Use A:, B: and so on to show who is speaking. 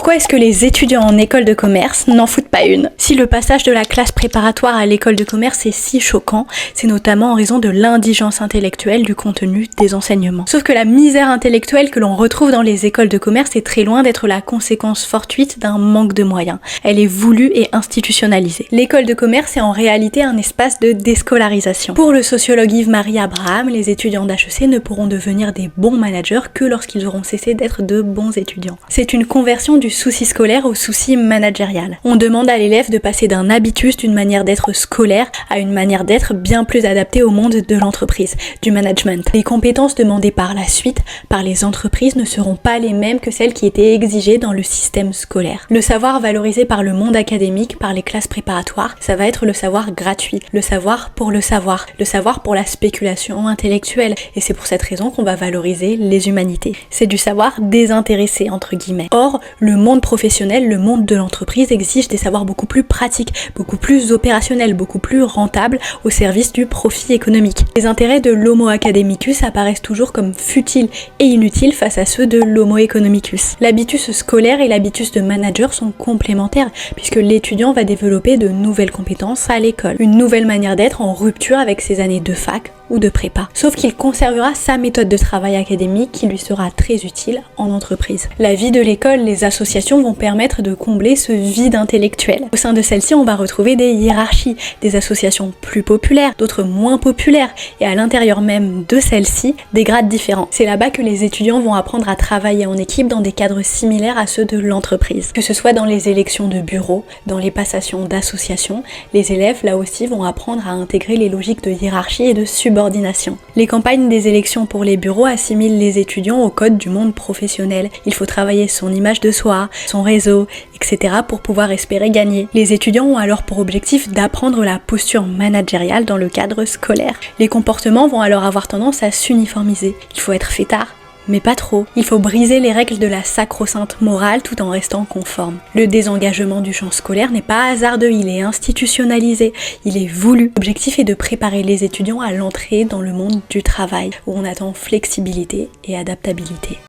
A: Pourquoi est-ce que les étudiants en école de commerce n'en foutent pas une? Si le passage de la classe préparatoire à l'école de commerce est si choquant, c'est notamment en raison de l'indigence intellectuelle du contenu des enseignements. Sauf que la misère intellectuelle que l'on retrouve dans les écoles de commerce est très loin d'être la conséquence fortuite d'un manque de moyens. Elle est voulue et institutionnalisée. L'école de commerce est en réalité un espace de déscolarisation. Pour le sociologue Yves-Marie Abraham, les étudiants d'HEC ne pourront devenir des bons managers que lorsqu'ils auront cessé d'être de bons étudiants. C'est une conversion du souci scolaire au souci managérial. On demande à l'élève de passer d'un habitus, d'une manière d'être scolaire, à une manière d'être bien plus adaptée au monde de l'entreprise, du management. Les compétences demandées par la suite par les entreprises ne seront pas les mêmes que celles qui étaient exigées dans le système scolaire. Le savoir valorisé par le monde académique, par les classes préparatoires, ça va être le savoir gratuit, le savoir pour la spéculation intellectuelle. Et c'est pour cette raison qu'on va valoriser les humanités. C'est du savoir désintéressé, entre guillemets. Or, le monde professionnel, le monde de l'entreprise exige des savoirs beaucoup plus pratiques, beaucoup plus opérationnels, beaucoup plus rentables au service du profit économique. Les intérêts de l'homo academicus apparaissent toujours comme futiles et inutiles face à ceux de l'homo economicus. L'habitus scolaire et l'habitus de manager sont complémentaires puisque l'étudiant va développer de nouvelles compétences à l'école, une nouvelle manière d'être en rupture avec ses années de fac ou de prépa. Sauf qu'il conservera sa méthode de travail académique qui lui sera très utile en entreprise. La vie de l'école, les associations vont permettre de combler ce vide intellectuel. Au sein de celle-ci, on va retrouver des hiérarchies, des associations plus populaires, d'autres moins populaires, et à l'intérieur même de celles-ci, des grades différents. C'est là-bas que les étudiants vont apprendre à travailler en équipe dans des cadres similaires à ceux de l'entreprise. Que ce soit dans les élections de bureau, dans les passations d'associations, les élèves, là aussi, vont apprendre à intégrer les logiques de hiérarchie et de subordination. Les campagnes des élections pour les bureaux assimilent les étudiants au code du monde professionnel. Il faut travailler son image de soi, son réseau, etc. pour pouvoir espérer gagner. Les étudiants ont alors pour objectif d'apprendre la posture managériale dans le cadre scolaire. Les comportements vont alors avoir tendance à s'uniformiser. Il faut être fêtard, mais pas trop. Il faut briser les règles de la sacro-sainte morale tout en restant conforme. Le désengagement du champ scolaire n'est pas hasardeux, il est institutionnalisé, il est voulu. L'objectif est de préparer les étudiants à l'entrée dans le monde du travail, où on attend flexibilité et adaptabilité.